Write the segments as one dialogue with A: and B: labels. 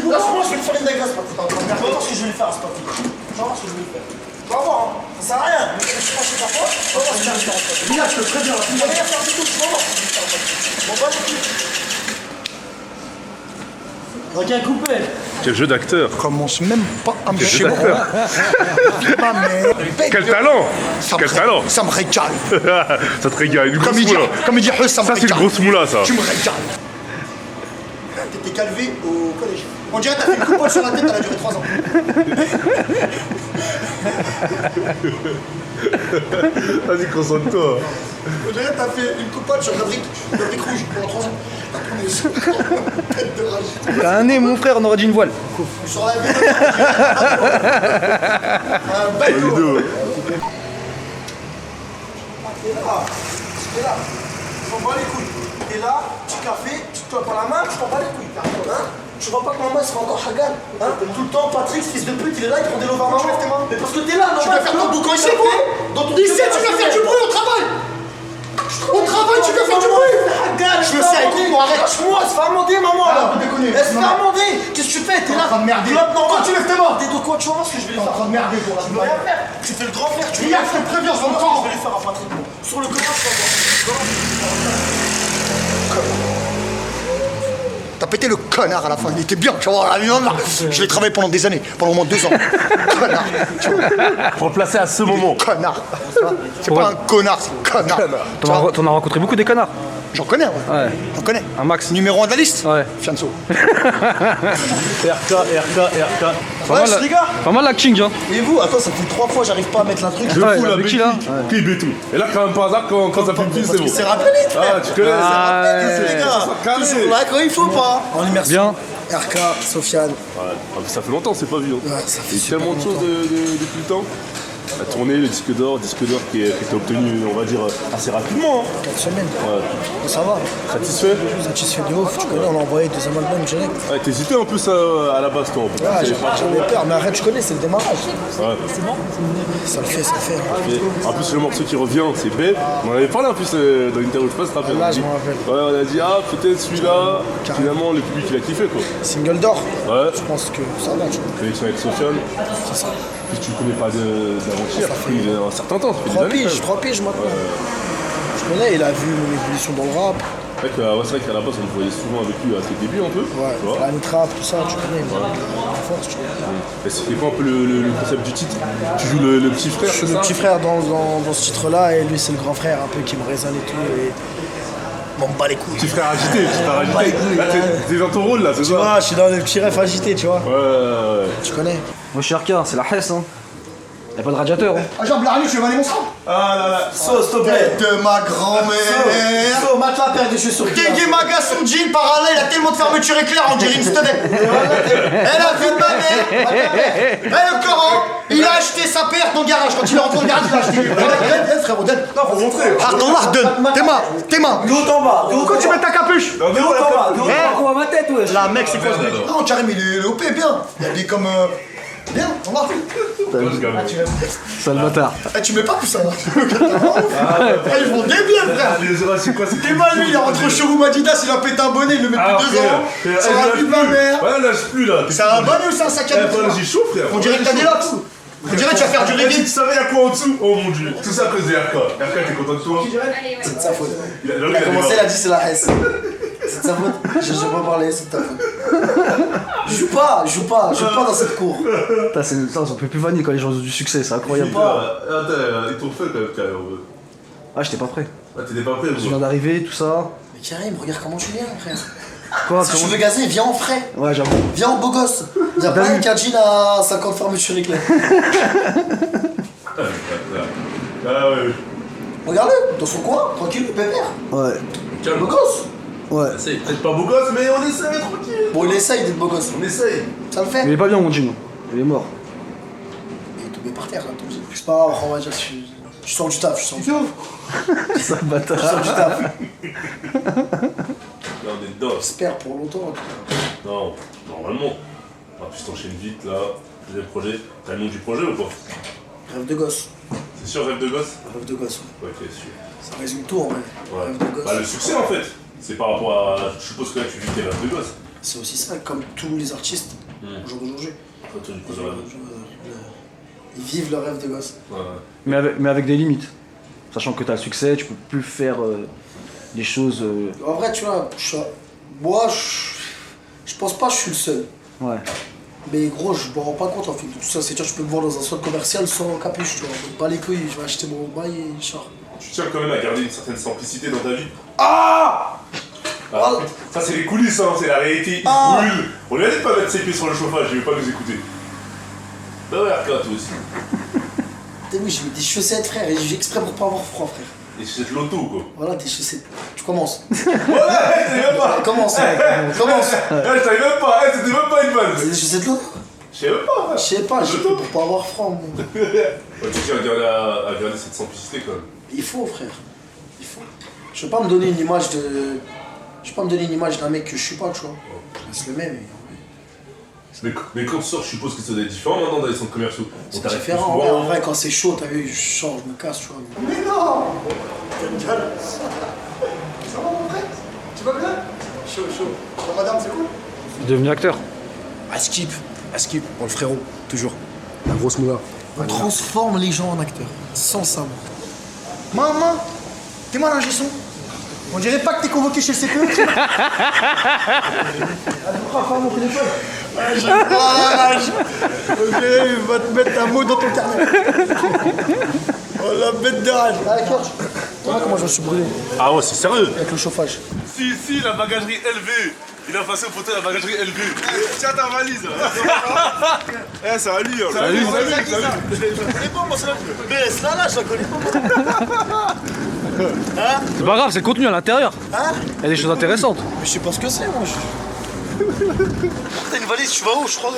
A: boulot. Moi, je vais te faire une dégueulasse, Patrick. Tu vas voir ce que je vais lui faire à ce Patrick. Tu vas voir ce que je vais lui faire. Tu vas voir, hein. Ça sert à rien. Je suis passé par toi. Tu vas voir ce que je vais lui faire. Là, je te préviens. Tu vas rien faire du tout. Tu vas voir ce que je vais lui faire. Bon, pas du tout.
B: Regarde, coupé.
C: Quel jeu d'acteur.
A: Commence même pas à me
C: Quel jeu
A: chier.
C: d'acteur. Quel talent. Quel talent.
A: Ça me régale.
C: Ça te régale. Une
A: Comme
C: grosse moula.
A: il dit, ça me
C: Ça,
A: régale.
C: c'est une grosse moula, ça.
A: Tu me régales. T'étais calvé au collège. On dirait que t'as fait une coupe sur la tête, elle a duré 3 ans.
C: Vas-y, concentre-toi.
A: On dirait que t'as fait une coupe sur la brique rouge pendant 3 ans. Tête de rage.
B: T'as un nez, mon frère, on aurait dit une voile.
A: Sur la vidéo. Un bateau. T'es là. T'es là. Je m'en bats les couilles. T'es là, petit café, tu te toiles par la main, je m'en bats les couilles. Hein? Je vois pas que maman se fait encore Hagan. Hein? Tout le temps, Patrick, ce fils de pute, il est là, il prend des lovers maman. Mais parce que t'es là, normal. Tu vas faire ton boucan ici, quoi? Ici, tu vas faire du bruit au travail. Au travail, tu vas faire du bruit. Je me sais, écoute-moi, arrête-moi, elle se fait amender, maman. Elle se fait amender. Qu'est-ce que tu fais? T'es là, en train de merder. Toi, tu lèves tes mains. T'es de quoi? Tu vas voir ce que je vais lui faire. En train de merder, toi. Je peux rien faire. Tu fais le grand frère. Tu viens, je te préviens, je vais lui faire à Patrick. Sur le connard, tu vas voir. T'as pété le connard à la fin, il était bien, tu vois, je l'ai travaillé pendant des années, pendant au moins 2 ans. Connard.
C: Faut le placer à ce moment.
A: Connard. C'est pas un connard, c'est connard.
B: T'en as rencontré beaucoup des connards.
A: J'en connais,
B: Ouais.
A: J'en connais.
B: Un max.
A: Numéro 1 de la liste.
B: Ouais.
A: Fianso.
C: RK.
A: Ouais, les gars.
B: Pas mal l'acting, hein.
A: Et vous, attends, ça fait 3 fois, j'arrive pas à mettre la truc.
C: De
B: Ouais,
C: fou, la
B: Becky,
C: Becky.
B: là.
C: Clip et tout. Et là, quand même par hasard, quand ça fait plus, c'est bon.
A: C'est rappelé, frère.
C: Ah, tu connais,
B: Ah,
C: c'est
A: Les gars,
C: calme.
A: toujours là quand il faut pas. En immersion.
B: Bien.
A: RK, Sofiane.
C: Ouais, ça fait longtemps, c'est pas vu. Hein.
A: Ouais, ça fait
C: Il y a tellement de choses depuis le temps. La tournée, le disque d'or qui était obtenu, on va dire, assez rapidement. Hein.
A: 4 semaines.
C: Ouais.
A: Ça va.
C: Satisfait?
A: Satisfait de ouf. Tu connais, on a envoyé 2e album direct.
C: Ouais, t'hésitais un peu ça à la base, toi.
A: Ouais, j'avais peur, mais arrête, je connais, c'est le démarrage.
C: Ouais.
A: Ça le fait, ça le fait.
C: Et en plus, le morceau qui revient, c'est Babe. On en avait parlé en plus dans l'interview, je sais pas si tu te rappelles.
A: Là, je m'en rappelle.
C: Ouais, on a dit, ah, peut-être celui-là. Finalement, le public, il a kiffé, quoi.
A: Single d'or.
C: Ouais.
A: Je pense que ça va, tu vois.
C: Connexion avec Sofiane.
A: C'est ça.
C: Puis tu connais pas d'avant-hier, ça fait un certain temps, ça fait des
A: 3
C: années.
A: piges, 3 piges maintenant. Je connais, il a vu mon évolution dans le rap.
C: C'est vrai qu'à la base, on le voyait souvent avec lui à ses débuts un peu.
A: Ouais,
C: Tu vois.
A: la trap, tout ça, tu connais. La force, tu vois.
C: Et c'était quoi un peu le concept du titre? Tu joues le petit frère,
A: Je
C: c'est
A: suis le
C: ça?
A: petit frère dans ce titre-là, et lui, c'est le grand frère un peu qui me résonne et tout. Et m'en bat les couilles.
C: Petit frère agité, petit frère
A: Bah,
C: agité.
A: les couilles,
C: Là, t'es dans ton rôle, là, c'est
A: Tu
C: ça?
A: vois, je suis dans le petit ref agité, tu vois.
C: Ouais.
A: Tu connais.
B: Moi, je suis RK, c'est la Hesse, hein. Y'a pas de radiateur, hein.
A: Ah, Jean Blarny, tu veux aller mon sang?
C: Ah là là.
A: Sauce, s'il te plaît. De ma grand-mère. So, mate la paire de chaussures. Guégui Maga, son jean, par là, il a tellement de fermeture éclair, on dirait une studette. Elle a vu de ma mère. Et le Coran, il a acheté sa paire dans le garage. Quand il est rentré dans le garage, il a acheté. Donne, frérot, donne. Non, faut montrer. Allah, donne. Tes mains.
D: De haut en bas.
A: Pourquoi tu mets ta capuche?
D: De haut en bas. De haut en bas. Quoi, ma tête, ouais.
A: La mec, c'est quoi ce mec? Non, Karim, il est OP, bien. Il est comme. Bien, on va.
B: Sale bâtard.
A: Eh, tu mets pas tout ça là. Ils vont des biens, frère.
C: C'est quoi, c'est
A: T'es mal, lui, il est rentré au showroom Adidas, il a pété un bonnet, il le met depuis 2 ans. Ça va plus de ma mère.
C: Ouais, lâche plus là.
A: C'est un bonnet ou c'est un sac à dos?
C: J'ai chaud, frère.
A: On dirait que t'as des locks. On dirait que tu vas faire du
C: Si
A: reggae.
C: tu savais y'a quoi en dessous? Oh mon dieu. Tout ça à cause de RK. RK, t'es content de toi?
A: C'est de sa faute.
C: Il a
A: Il a commencé, il a dit c'est la S. C'est de sa faute. Je vais pas parler, c'est de ta faute. Je joue pas dans cette cour.
B: Putain, on peut plus vanner quand les gens ont du succès, c'est incroyable.
C: Attends, ils t'ont fait quand même.
B: Ah, j'étais pas prêt.
C: Ah, t'étais pas prêt,
B: Je viens d'arriver, tout ça.
A: Mais Karim, regarde comment je viens, frère.
B: Quoi,
A: Si tu
B: comment...
A: veux gazer, viens en frais.
B: Ouais, j'avoue.
A: Viens en beau gosse. Y'a pas un jean à 50 fermetures éclair.
C: Ah ouais.
A: Regarde-le, dans son coin, tranquille, pépère.
B: Ouais.
A: Beau gosse.
B: Ouais.
C: C'est peut-être pas beau gosse, mais on essaie, tranquille.
A: Bon, il essaye d'être beau gosse.
C: On essaye.
A: Ça le fait.
B: Il est pas bien, mon jean. Il est mort.
A: Il est tombé par terre, là. C'est pas grave, on va dire, je sors du taf, je sors du taf.
B: Sale bâtard.
A: Je sors du taf.
C: Là, on est dedans.
A: J'espère pour longtemps.
C: Non, normalement. Ah, puis t'enchaînes vite là. Deuxième projet. T'as le nom du projet ou pas?
A: Rêve de gosse.
C: C'est sûr, rêve de gosse?
A: Rêve de gosse.
C: Ouais, ok, sûr.
A: Ça résume tout en vrai.
C: Ouais.
A: Rêve de gosse.
C: Bah, le succès en fait. C'est par rapport à. Je suppose que là tu vis tes rêves de gosse.
A: C'est aussi ça, comme tous les artistes, au jour d'aujourd'hui. Ils vivent leur rêve de gosse.
C: Ouais.
B: Mais avec des limites. Sachant que t'as le succès, tu peux plus faire des choses.
A: En vrai, tu vois, moi, je pense pas que je suis le seul.
B: Ouais.
A: Mais gros, je me rends pas compte en fait de tout ça. C'est tu peux me voir dans un centre commercial sans capuche, tu vois. Donc, pas les couilles, je vais acheter mon bail et je sors.
C: Tu tiens quand même à garder une certaine simplicité dans ta vie.
A: Ah
C: Ah, ça c'est les coulisses, hein, c'est la réalité, il brûle. On lui a dit de pas mettre ses pieds sur le chauffage, il veut pas nous écouter. Bah ouais, regarde toi aussi.
A: T'as vu, je mets des chaussettes, frère, et j'ai exprès pour pas avoir froid, frère.
C: Et c'est de l'auto quoi.
A: Voilà, des chaussettes. Tu commences.
C: Voilà, t'es même pas.
A: Commence.
C: Je t'avais même pas, c'était même pas une vanne.
A: C'est des chaussettes là?
C: Je sais même pas.
A: Je sais pas, j'ai fait pour pas avoir froid, moi.
C: Tu tiens à garder cette simplicité quand même.
A: Il faut, frère. Il faut. Je veux pas me donner une image de. Je veux pas me donner une image d'un mec que je suis pas, tu vois. Je reste le même.
C: Mais quand tu sors, je suppose que ça doit être différent maintenant dans les centres commerciaux.
A: C'est différent, ouais, en vrai, quand c'est chaud, t'as vu, je change, je me casse, tu vois. Mais non! Ça va, mon frère? Tu vas bien? Chaud. La madame, c'est cool?
B: Il est devenu acteur.
E: Askip, pour le frérot, toujours. La grosse moula.
A: On transforme les gens en acteurs, sans savoir. Maman, t'es mal ingé son? On dirait pas que t'es convoqué chez le CPE. Allez, prends mon téléphone. J'aime pas la rage. Il va te mettre un mot dans ton carnet. Oh la bête de rage. Allez, Georges. Tu vois comment je me suis brûlé
C: Ah ouais, c'est sérieux?
A: avec le chauffage.
C: Si, la bagagerie LV. Il a passé au poteau la bagagerie LV. Tiens ta valise. Eh, ça va lui. Salut.
A: C'est bon, moi, mais là, je la connais pas.
B: C'est pas grave, c'est le contenu à l'intérieur.
A: Hein?
B: Il y a des choses intéressantes.
A: Mais je sais pas ce que c'est, moi. T'as une valise, tu vas où? Je crois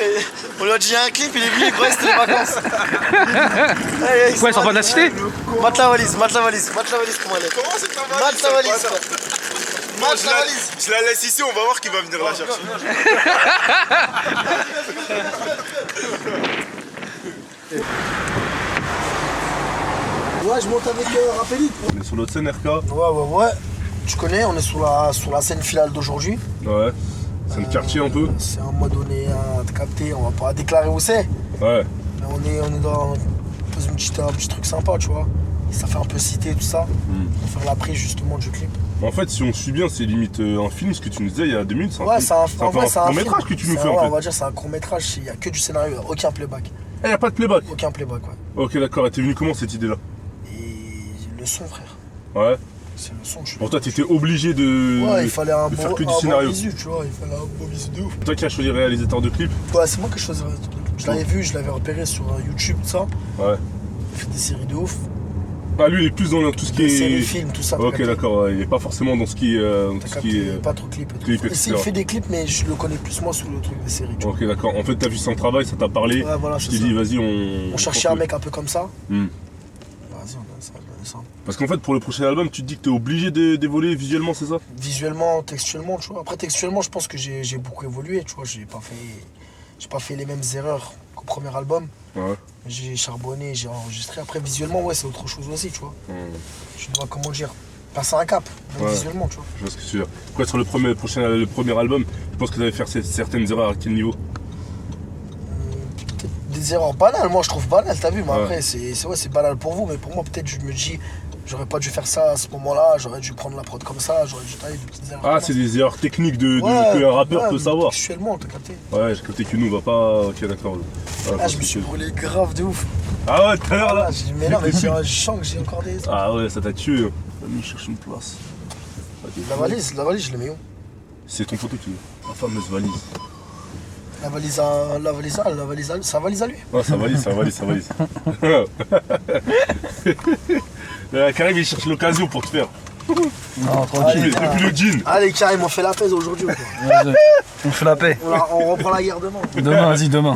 A: qu'on lui a dit un clip, il est venu, Brest, c'était les vacances.
B: Quoi, ils sont pas de la cité?
A: Mate la valise, comment elle est?
C: Comment c'est ta valise?
A: Mate la valise, quoi. Mate la valise.
C: Je la laisse ici, on va voir qui va venir la chercher.
A: Ouais, je monte avec Rapelli.
C: On est sur l'autre scène, RK.
A: Ouais. Tu connais, on est sur la scène finale d'aujourd'hui.
C: Ouais. C'est un quartier un peu.
A: C'est un mode donné à te capter, on va pas déclarer où c'est.
C: Ouais.
A: Mais on est dans un petit truc sympa, tu vois. Et ça fait un peu cité tout ça. On va faire la prise justement du clip.
C: En fait, si on suit bien, c'est limite un film, ce que tu nous disais il y a 2 minutes.
A: Ouais, c'est un
C: court-métrage que tu nous fais en fait.
A: On va dire c'est un court-métrage, il n'y a que du scénario, aucun playback.
C: Il n'y a pas de playback.
A: Aucun playback, ouais.
C: Ok, d'accord. Et t'es venu comment cette idée-là?
A: Et le son, frère.
C: Ouais.
A: C'est le son, je suis.
C: Pour toi, t'étais obligé de,
A: Ouais, il fallait un
C: de faire
A: beau,
C: que du
A: un beau
C: scénario.
A: visu, tu vois, il fallait un beau visu de ouf.
C: Toi qui as choisi réalisateur de clip.
A: Ouais, c'est moi que je faisais. Je l'avais vu, je l'avais repéré sur YouTube, tout ça.
C: Ouais.
A: Il fait des séries de ouf.
C: Ah, lui, il est plus dans tout ce qui
A: Des
C: est.
A: séries, films, tout ça.
C: Ok, d'accord. Ouais. Il est pas forcément dans ce qui est. Dans
A: T'as
C: tout ce
A: capté,
C: qui est.
A: pas trop clip et tout.
C: clip,
A: Et
C: etc.
A: si, il fait des clips, mais je le connais plus moi sous le truc des séries, tu vois.
C: Ok, d'accord. En fait, t'as vu son travail, ça t'a parlé.
A: Ouais, voilà,
C: Tu
A: c'est
C: t'es
A: ça.
C: dit, vas-y,
A: On cherchait un mec un peu comme ça.
C: Hmm.
A: Vas-y, on donne ça.
C: Parce qu'en fait, pour le prochain album, tu te dis que t'es obligé d'évoluer visuellement, c'est ça?
A: Visuellement, textuellement, tu vois. Après, textuellement, je pense que j'ai beaucoup évolué, tu vois. J'ai pas fait les mêmes erreurs qu'au premier album.
C: Ouais.
A: J'ai charbonné, j'ai enregistré. Après, visuellement, ouais, c'est autre chose aussi, tu vois. Tu dois, comment dire, passer un cap, même
C: Ouais.
A: visuellement, tu vois.
C: Je vois ce que tu veux dire. Après, sur le premier album, je pense que t'avais fait certaines erreurs à quel niveau?
A: Peut-être des erreurs banales, moi je trouve banales, t'as vu, mais
C: Ouais.
A: après, c'est banal pour vous, mais pour moi, peut-être, je me dis, j'aurais pas dû faire ça à ce moment-là, j'aurais dû prendre la prod comme ça, j'aurais dû tailler des petites erreurs.
C: Ah,
A: comme
C: c'est
A: ça.
C: des erreurs techniques qu'un rappeur
A: ouais,
C: peut
A: mais
C: savoir.
A: Textuellement, t'as capté.
C: Ouais, j'ai capté que nous, on va pas. Ok, d'accord. Ouais,
A: Ah, je me suis brûlé grave de ouf.
C: Ah ouais, tout à l'heure là.
A: Ah, mais non, mais je sens que j'ai encore des.
C: Ah ouais, ça t'a tué. Vas-y, cherche une place. Ok.
A: La valise, je l'ai mis où?
C: C'est ton photo qui est. La fameuse valise.
A: Sa valise à lui.
C: Ouais, ça valise. Karim, il cherche l'occasion pour te faire.
B: Non, tranquille.
C: Depuis le jean.
A: Allez, Karim, on fait la paix aujourd'hui. Quoi.
B: Vas-y. On fait la paix.
A: On reprend la guerre demain.
B: Demain, vas-y, demain.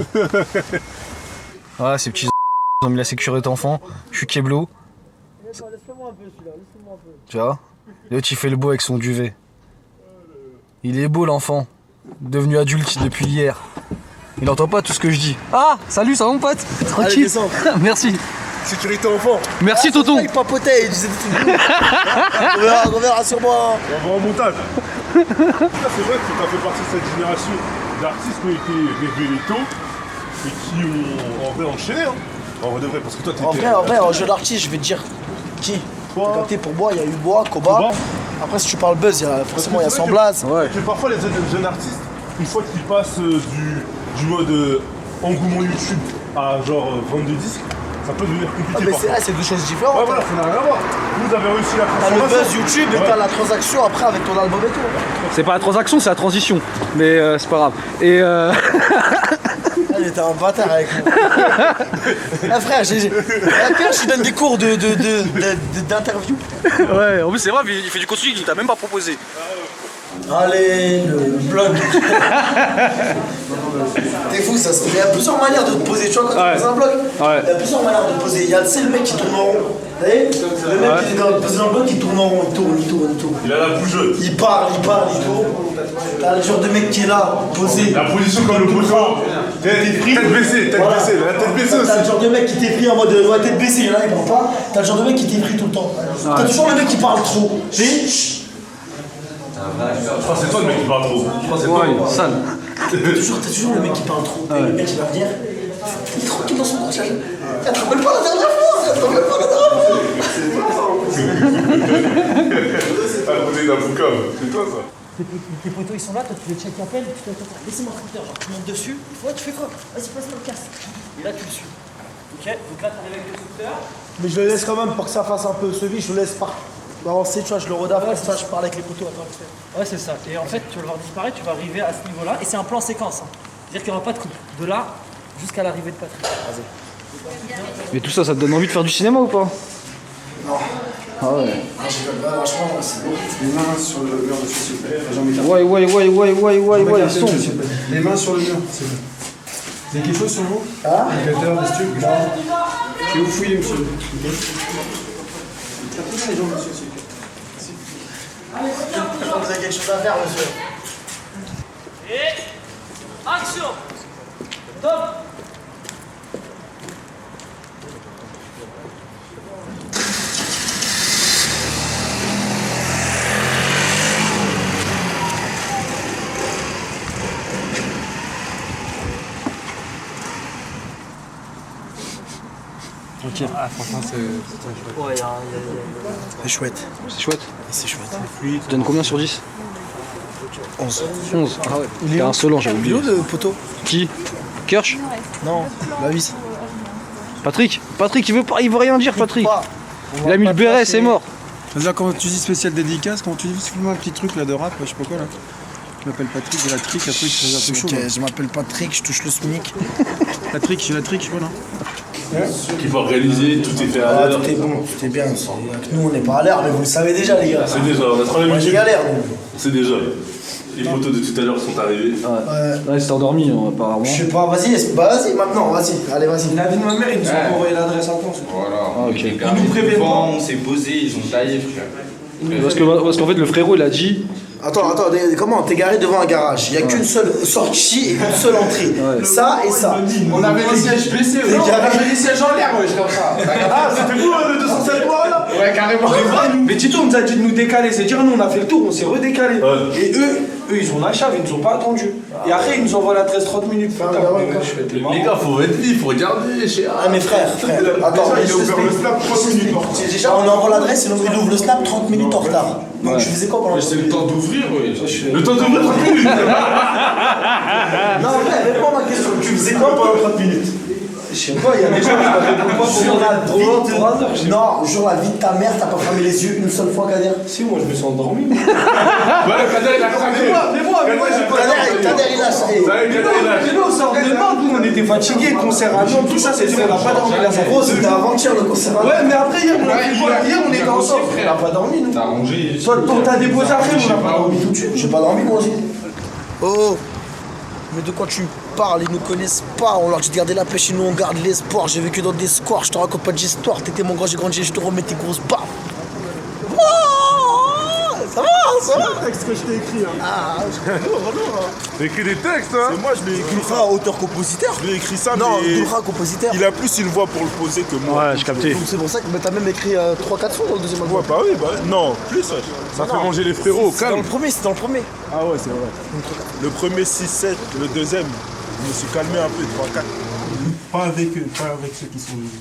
B: Ouais, ces petits ils ont mis la sécurité enfant. Je suis Keblo.
A: Laisse-le-moi un peu celui-là, laisse-le-moi un peu.
B: Tu vois? L'autre, il fait le beau avec son duvet. Il est beau, l'enfant. Devenu adulte depuis hier. Il entend pas tout ce que je dis. Ah, salut, ça va mon pote? Tranquille.
A: descends.
B: Merci.
C: Sécurité enfant.
B: Merci,
A: Ah,
B: tonton.
A: Il papotait, il disait des trucs. On verra sur moi.
C: On va en montage. c'est vrai que tu as fait partie de cette génération d'artistes qui ont été révélés tôt et qui ont en vrai enchaîné. Hein. En vrai de vrai, parce que toi, t'étais.
A: En vrai, en jeu d'artiste, je vais te dire qui.
C: Toi.
A: T'as capté, pour moi, il y a eu Bois, Koba.
C: Koba.
A: Après, si tu parles buzz, forcément, il y a Samblaz.
B: Ouais.
C: Que parfois, les jeunes artistes, une fois qu'ils passent du mode engouement YouTube à genre vente de disques, ça peut devenir compliqué.
A: Ah, mais
C: parfois.
A: c'est deux choses différentes.
C: Ouais, voilà, ça n'a rien à voir. Vous avez réussi la
A: T'as le
C: transformation.
A: buzz YouTube et
C: Ouais.
A: t'as la transaction après avec ton album et tout.
B: C'est pas la transaction, c'est la transition. Mais c'est pas grave. Et
A: Allez, t'es un bâtard avec moi. Ah frère, la pire, je lui donne des cours d'interview.
B: ouais, en plus c'est vrai, il fait du contenu qu'il t'a même pas proposé.
A: Allez, le blog. T'es fou, ça. Il y a plusieurs manières de te poser. Tu vois, quand tu poses un blog,
B: Ouais.
A: il y a plusieurs manières de te poser. Il y a le mec qui tourne en rond. Vous voyez, le mec qui est posé dans le blog, il tourne en rond, il tourne.
C: Il a la bougeotte.
A: Il parle, il tourne. T'as le genre de mec qui est là, posé.
C: La position comme le poteau. Tête baissée,
A: Voilà.
C: la tête baissée
A: T'as le
C: aussi.
A: genre de mec qui t'est pris en mode ouais, tête baissée, il y en a, il prend pas. T'as le genre de mec qui t'est pris tout le temps. T'as toujours le mec qui parle trop. Tu sais,
C: Je crois que c'est toi le mec qui parle trop. Je crois que c'est toi.
B: Ouais, sale.
A: t'as toujours le mec qui parle trop. Et le mec, il va venir. Il est tranquille dans son coin. Elle te rappelle pas la dernière fois.
C: Ah, le côté d'un boucam. C'est toi ça.
A: Tes potos ils sont là, toi tu les check appel, tu fais attends, laissez-moi le scooter, genre tu montes dessus, ouais tu fais quoi? Vas-y passe-moi le casque. Et là tu le suis. Ok, donc là t'arrives avec le scooter. Mais je le laisse quand même pour que ça fasse un peu suivi, je le laisse pas avancer, tu vois, je le redaffe, ça je parle avec les potos après. Ouais c'est ça, et en fait tu vas le voir disparaître, tu vas arriver à ce niveau-là, et c'est un plan séquence. Hein. C'est-à-dire qu'il n'y aura pas de coupe, de là jusqu'à l'arrivée de Patrick. Vas-y.
B: Mais tout ça, ça te donne envie de faire du cinéma ou pas?
A: Non.
B: Ah ouais.
A: Franchement, c'est bon.
E: Les mains sur le mur de s'il vous plaît. Jean-Michel.
B: Ouais, sombre.
E: Les mains sur le mur, s'il vous plaît. Vous avez quelque chose sur vous?
A: Ah
E: Indicateur, des stucs? Non. Je vais vous fouiller, monsieur. Ok. Tapez les jambes, monsieur, s'il vous plaît.
A: Je crois que vous avez quelque chose à faire, monsieur.
F: Et action. Top.
B: Ok.
E: Ah, franchement, c'est chouette.
A: Ouais, c'est chouette.
B: C'est chouette.
A: C'est chouette.
B: Tu donnes combien sur 10?
A: 11.
B: 11. Ah ouais. T'es insolent, j'avais oublié.
A: Le poteau?
B: Qui? Kirsch?
A: Non, la vis.
B: Patrick? Patrick, il veut rien dire, Patrick.
A: Pas.
B: Il a mis le béret, c'est mort.
E: C'est-à-dire, quand tu dis spécial dédicace, quand tu dis fais-moi un petit truc là de rap, je sais pas quoi là. Je m'appelle Patrick, j'ai la trick, un truc, c'est un peu chaud.
A: Ok,
E: là.
A: je m'appelle Patrick, je touche le SMIC.
E: La trick, j'ai la trick, je vois là.
C: Qu'il faut organiser, tout est fait à
A: Ah,
C: l'heure.
A: tout est bon, tout est bien. Nous, on n'est pas à l'air, mais vous le savez déjà, les gars.
C: C'est déjà, on a trop
A: Moi, j'ai
C: l'habitude.
A: galère, nous.
C: C'est déjà. Les photos de tout à l'heure sont arrivées.
B: Ouais, il s'est endormi, hein, apparemment.
A: Je sais pas, vas-y maintenant, vas-y. Allez, vas-y.
E: La vie de ma mère, ils nous ont envoyé l'adresse à temps.
G: Voilà.
B: Ah, ok.
G: Ils nous préviennent pas. On s'est posé, ils ont taillé, frère.
B: Parce qu'en fait, le frérot, il a dit.
A: Attends, comment? T'es garé devant un garage. Il n'y a qu'une seule sortie et une seule entrée. Ça et ça.
G: On avait les sièges baissés,
A: Les
G: on
A: gars.
G: avait les sièges en l'air, wesh, comme ça.
C: Ah, c'était vous le 207 mois là?
G: Ouais, carrément.
E: Mais Tito nous a dit de nous décaler, c'est dire nous on a fait le tour, on s'est redécalé.
C: Ouais.
E: Et eux ils ont la chave, ils nous ont pas attendu. Et après ils nous envoient la 13-30 minutes. Putain,
C: Les gars, faut être vif, faut regarder, chez
A: Ah, mes frères, attends,
C: il a ouvert le snap 30 minutes.
A: c'est déjà, on envoie l'adresse et il ouvre le snap 30 minutes en retard. Donc, je faisais quoi pendant le
G: C'est le temps d'ouvrir, ouais.
C: Le temps d'ouvrir 30 minutes.
A: Non, mais réponds à ma question. Tu faisais quoi pendant 30 minutes?
E: Je sais pas, il y a des gens qui me répondent pas
A: Sur la
E: pour
A: vie
E: 3 heures.
A: de... Non, sur la vie de ta mère, t'as pas fermé les yeux une seule fois, Kader?
E: Si, moi je me suis endormi.
C: Ouais, Kader, il a craqué.
E: Mais moi j'ai pas
A: Kader, il a ça.
E: Mais nous on sort de Nantes, nous on était fatigués, concert à Nantes, tout ça, c'est sûr, on n'a pas dormi là.
A: Gros, c'était avant-hier le concert.
E: Ouais, mais après hier, on a fait quoi? Hier on était ensemble, on n'a pas dormi nous.
G: T'as rangé.
E: Toi, t'as déposé après, on n'a pas dormi tout de suite.
A: J'ai pas dormi, moi aussi. Oh, mais de quoi tu parles? Ils nous connaissent pas. On leur dit de garder la pêche et nous on garde l'espoir. J'ai vécu dans des squares, je te raconte pas d'histoire. T'étais mon grand, j'ai grandi, je te remets tes grosses baffes. Oh, Ça va avec ce que je t'ai écrit. Hein. Ah,
C: T'as écrit des textes, hein?
H: Moi, je l'ai écrit.
A: Doulra, auteur-compositeur.
H: Je lui ai écrit ça,
A: Non,
H: mais
A: Doulra, compositeur.
H: il a plus une voix pour le poser que moi.
B: Ouais, j'ai capté.
A: Donc c'est pour ça que t'as même écrit 3-4 sons dans le deuxième album.
H: Ouais, bah oui, bah oui. Non, plus, ouais.
C: Ça fait manger les frérots, au
A: C'est dans
C: calme.
A: le premier, c'est dans le premier.
H: Ah ouais, c'est vrai. Le premier 6-7, le deuxième, je me suis calmé un peu, 3-4.
E: Pas avec eux, pas avec ceux qui sont venus.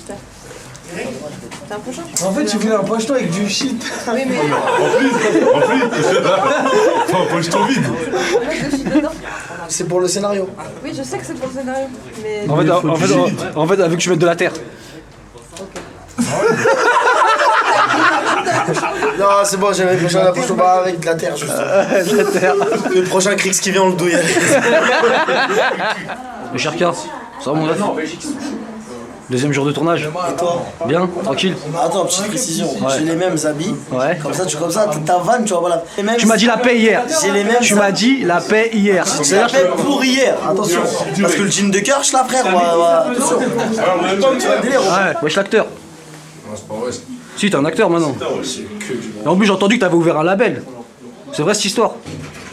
I: T'as un prochain?
B: En fait, tu voulais un poche-toi avec du shit.
I: Oui, mais.
C: En plus, poche-toi vide.
I: Moi, je suis dedans.
A: C'est pour le scénario.
I: Oui, je sais que c'est pour le scénario. Mais.
B: En fait, avec que tu mettes de la terre.
A: Non, c'est bon, j'avais le prochain approche pas avec de la terre. Juste. Le prochain Krix qui vient, on le douille.
B: Le Sherka, ça va mon gars? Deuxième jour de tournage.
A: Et toi?
B: Bien, tranquille.
A: Attends, petite précision. J'ai les mêmes habits.
B: Ouais.
A: Comme ça, ta vanne, tu vois, voilà. Les mêmes-
B: Tu m'as dit la paix hier.
A: J'ai les mêmes.
B: Tu m'as dit la paix hier.
A: C'est la paix pour hier. Attention. Parce que le jean de Kirsch, là, frère, attention.
C: Alors, en même temps,
A: Tu vois le délire.
B: Ouais, wesh l'acteur.
C: Non, c'est pas vrai.
B: Si, t'es un acteur maintenant. Et en plus, j'ai entendu que t'avais ouvert un label. C'est vrai cette histoire?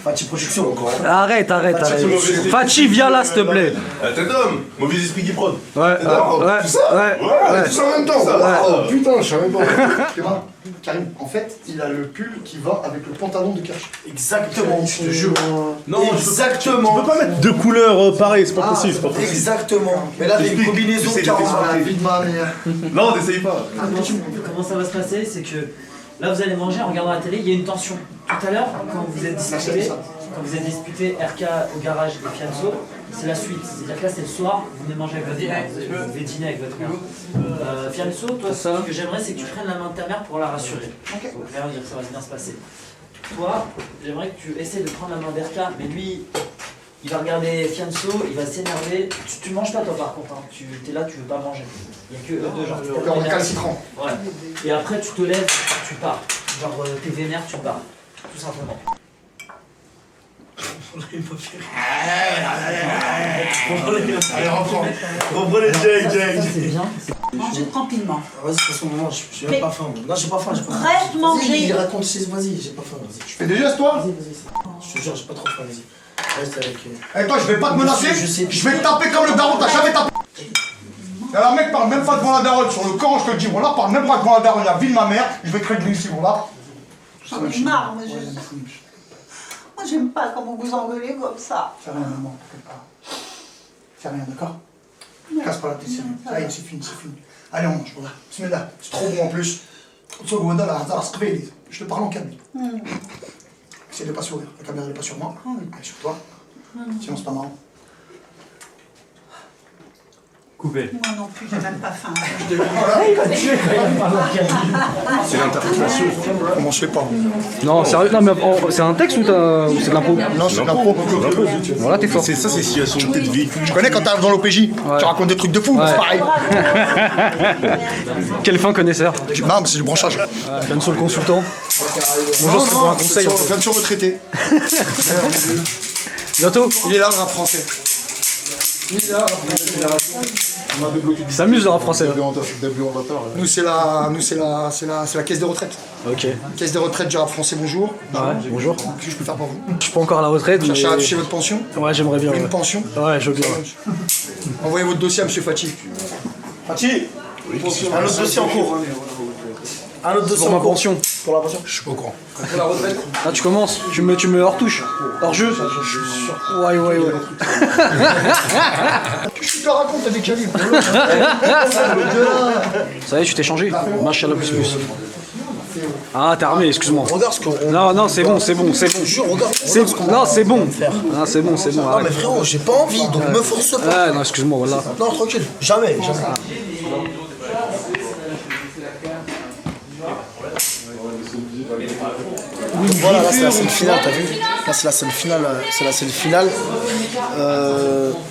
A: Fatih Production encore.
B: Arrête. Fatih, viens là, s'il te plaît.
C: Tête d'homme, mauvais esprit qui prône.
B: Ouais.
C: Tout ça en même temps.
A: Oh putain, je savais pas. Karim, en fait, il a le pull qui va avec le pantalon de Kirsch. Exactement, je te jure.
C: Non,
A: Exactement.
H: Tu peux pas mettre deux couleurs pareilles, c'est pas possible. C'est pas possible.
A: Exactement. Mais là, t'as une combinaison
C: Essaye de
A: 40
C: t'expliquer.
A: la vie de ma mère.
C: Non, n'essaye pas.
F: Comment ça va se passer? C'est que là, vous allez manger en regardant la télé, il y a une tension. Tout à l'heure, quand vous êtes disputé RK au garage et Fianso, c'est la suite. C'est-à-dire que là, c'est le soir, vous venez manger avec votre mère, vous devez dîner avec votre mère. Fianso, toi, ce que j'aimerais, c'est que tu prennes la main de ta mère pour la rassurer. Faut vraiment dire que ça va bien se passer. Toi, j'aimerais que tu essaies de prendre la main d'RK, mais lui, il va regarder Fianso, il va s'énerver. Tu manges pas, toi, par contre. Hein. Tu es là, tu veux pas manger. Il y a que eux deux, genre.
A: Encore récalcitrant.
F: Ouais. Et après, tu te lèves, tu pars. Genre, t'es vénère, tu pars. Tout simplement.
A: Reprenez Jake.
F: C'est bien.
J: Mangez tranquillement.
A: Vas-y, de toute façon, non, j'ai même pas faim. Non, j'ai pas faim.
J: Reste manger.
A: Vas-y, raconte, vas-y, j'ai pas faim. Vas-y.
D: Tu fais des gestes, toi?
A: Je te jure, j'ai pas trop faim, vas-y. Reste avec.
D: Eh, toi, je vais pas te menacer.
A: Je sais.
D: Je vais te taper comme le daron, t'as jamais tapé. Et là, mec, parle même pas devant la daronne sur le corps, je te le dis, voilà, parle même pas devant la daronne, la vie de ma mère, je vais créer de l'issue, voilà.
J: J'en ai marre, moi j'aime pas comment vous engueulez comme ça.
D: Fais rien, maman, t'inquiète pas. Fais rien, d'accord? Casse pas la tête, ça y est, c'est fini. Allez, on mange, voilà. Bismillah, c'est trop bon en plus. Je te parle en calme. Essaye de pas sourire, la caméra n'est pas sur moi, elle est sur toi. Sinon, c'est pas marrant.
J: Moi non plus, j'ai même pas faim.
H: C'est l'interprétation.
D: Comment je fais pas?
B: Non, sérieux, non mais c'est un texte ou c'est de l'impro?
D: Non, c'est de l'impro.
B: Voilà, t'es fort.
H: C'est ça, c'est situation de tête véhicule.
D: Tu connais quand t'arrives dans l'OPJ, tu racontes des trucs de fou, c'est pareil.
B: Quel fin connaisseur.
D: Non, mais c'est du branchage.
B: Fianso le consultant. Bonjour, c'est pour un conseil.
D: On vient de sur retraité.
B: Bientôt.
D: Il est là, le rap français.
B: Il s'amuse le rap français.
D: Nous, c'est la caisse de retraite.
B: Ok.
D: Caisse de retraite du rap français, bonjour.
B: Ouais, bonjour.
D: Qu'est-ce que je peux faire pour vous?
B: Je suis pas encore à la retraite.
D: Cherchez à
B: Mais...
D: toucher votre pension?
B: Ouais, j'aimerais bien.
D: Une
B: Ouais,
D: pension?
B: ouais je veux bien.
D: Envoyez votre dossier à M. Fatih. Fatih, un autre dossier en cours. Un autre dossier
B: Pour ma
D: en cours.
B: pension.
D: Pour la pension? Je suis pas au courant. Pour la retraite?
B: Là, tu commences. Tu me hors touche. Hors jeu. Ouais.
D: Tu te la racontes, t'as des calibres.
B: Ça y est, tu t'es changé. Machallah plus. Ah, t'es armé, excuse-moi.
A: Regarde ce qu'on.
B: Non, c'est bon.
A: Jure, regarde.
B: Non, c'est bon. Non, c'est bon.
A: Non, mais
B: Arrête.
A: frérot, j'ai pas envie, donc me force pas.
B: Ah, non, excuse-moi, voilà.
A: Non, tranquille. Jamais. Voilà, là c'est la scène finale, t'as vu? Là c'est la scène finale.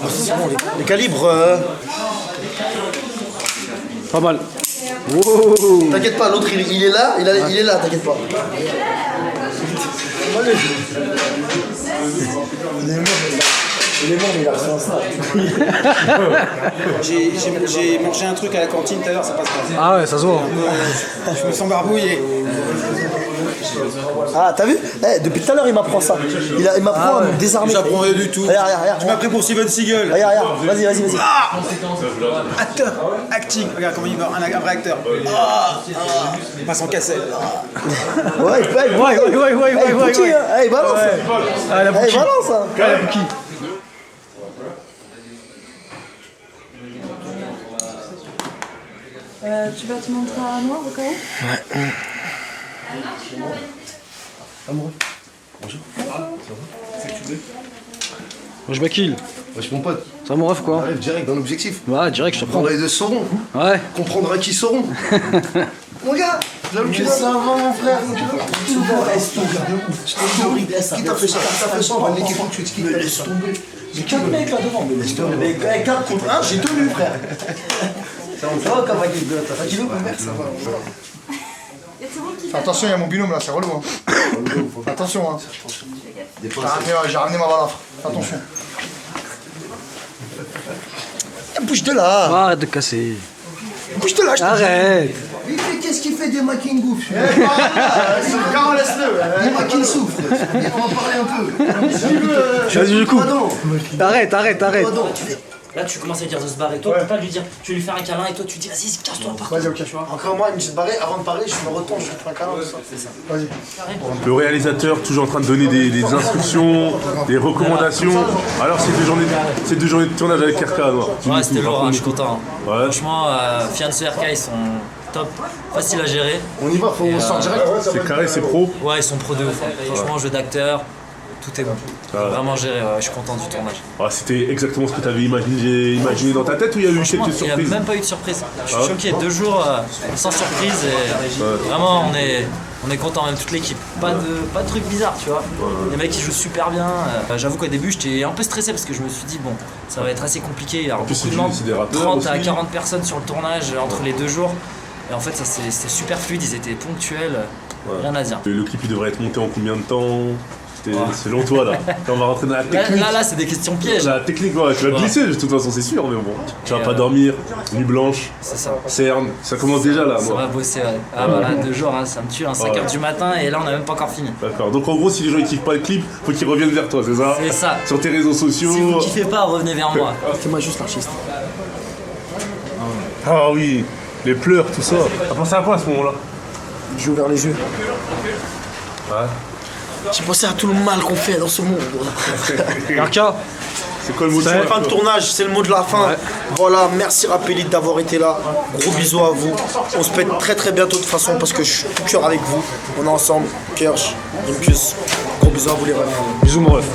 A: C'est bon, les calibres.
B: Pas mal. Wow.
A: T'inquiète pas, l'autre il est là, il est là, t'inquiète pas. Il est bon, mais il a reçu un snap.
E: J'ai mangé un truc à la cantine tout à l'heure, ça passe pas.
B: Ah ouais, ça se voit.
E: Je me sens barbouillé.
A: Ah, t'as vu? Eh, depuis tout à l'heure, il m'apprend ça. Il m'apprend à me désarmer.
E: J'apprends rien du tout.
A: Regarde.
E: Tu m'as pris pour Steven Seagal.
A: Regarde. Vas-y.
E: Acteur, acting. Regarde comment il va, un vrai acteur. Pas sans cassette.
A: Ouais. Bouki, hein. Hey, balance.
B: Ah, la bouki.
A: Balance. Hein.
B: Ah, la bouki.
I: Tu vas te montrer à noir au cas où?
A: Amoureux. Bonjour.
B: Wesh Bakil.
K: Wesh mon pote.
B: Ça mon ref quoi?
K: Arrive direct dans l'objectif.
B: Ouais, direct, je te prends.
K: Prendre les deux sauront.
B: Ouais.
K: Comprendra qui sauront. Mon gars,
A: Mais ça va, mon frère.
K: Qui t'a fait ça? On va niquer tout de suite. Qui t'a fait ça?
A: J'ai 4 mecs là devant, mais laisse tomber. 4 contre 1, j'ai tenu, frère. Ça va comme Bakil, t'as fatigué ou merde? Ça va.
D: Fais attention, il y a mon binôme là, c'est relou. Hein. Attention, hein. J'ai ramené ma balafre. Fais attention.
A: Bouge de là.
B: Arrête de casser.
A: Bouge de là, je te dis.
B: Arrête.
K: Il fait qu'est-ce qu'il fait des maquins gouffres?
A: Laisse-le.
K: Des maquins souffrent. Viens, on va parler un peu.
B: Vas-y, je coupe. Arrête.
F: Là, tu commences à dire de se barrer. Toi, tu peux pas lui dire, tu veux lui faire un câlin et toi, tu dis, vas-y, casse-toi par contre.
A: Vas-y, ok. Encore moi, une petite barrée, avant de parler, je me retourne, je fais un câlin.
F: C'est ça.
A: Vas-y.
C: Le réalisateur toujours en train de donner des instructions, des recommandations. Alors c'est deux journées de tournage avec RK.
F: Ouais, c'était lourd, hein, je suis content.
C: Ouais.
F: Franchement, Fianso RK, ils sont top, facile à gérer.
A: On y va, faut on sort direct.
C: C'est carré, c'est pro.
F: Ouais, ils sont pro de ouf. Hein. Franchement, jeu d'acteur, tout est bon. Vraiment géré, ouais, je suis content du tournage.
C: Ah, c'était exactement ce que tu avais imaginé dans ta tête ou il y a eu quelques
F: Il n'y a
C: surprises?
F: même pas eu de surprise. Je suis choqué, 2 jours sans surprise et vraiment on est content, même toute l'équipe. Pas de truc bizarre, tu vois. Les mecs ils jouent super bien. J'avoue qu'au début j'étais un peu stressé parce que je me suis dit bon, ça va être assez compliqué. Il y a beaucoup de monde,
C: c'est des rappeurs
F: 30 à
C: aussi.
F: 40 personnes sur le tournage entre les 2 jours. Et en fait ça c'était super fluide, ils étaient ponctuels, rien à dire.
C: Le clip il devrait être monté en combien de temps? Selon toi là. Là, on va rentrer dans la technique.
F: Là c'est des questions pièges.
C: La technique, ouais, tu vas glisser de toute façon, c'est sûr, mais bon. Tu vas pas dormir, nuit blanche,
F: c'est ça.
C: cerne, ça commence déjà là.
F: Ça va bosser, ouais. Ah voilà, 2 jours, hein, ça me tue, 5h du matin et là on a même pas encore fini.
C: D'accord, donc en gros, si les gens ils kiffent pas le clip, faut qu'ils reviennent vers toi, c'est ça?
F: C'est ça.
C: Sur tes réseaux sociaux.
F: Si vous kiffez pas, revenez vers moi.
A: Fais-moi juste l'artiste.
C: Ah oui, les pleurs, tout ça. T'as pensé à quoi à ce moment-là?
A: J'ai ouvert les yeux.
C: Ouais.
A: J'ai pensé à tout le mal qu'on fait dans ce monde.
B: RK.
C: C'est quoi le mot de
A: C'est
C: fin?
A: la fin de tournage, c'est le mot de la fin.
B: Ouais.
A: Voilà, merci Rapelite d'avoir été là. Gros bisous à vous. On se pète très bientôt de toute façon parce que je suis tout cœur avec vous. On est ensemble. Kirsch, Imkus. Gros bisous à vous les refs.
B: Bisous mon ref.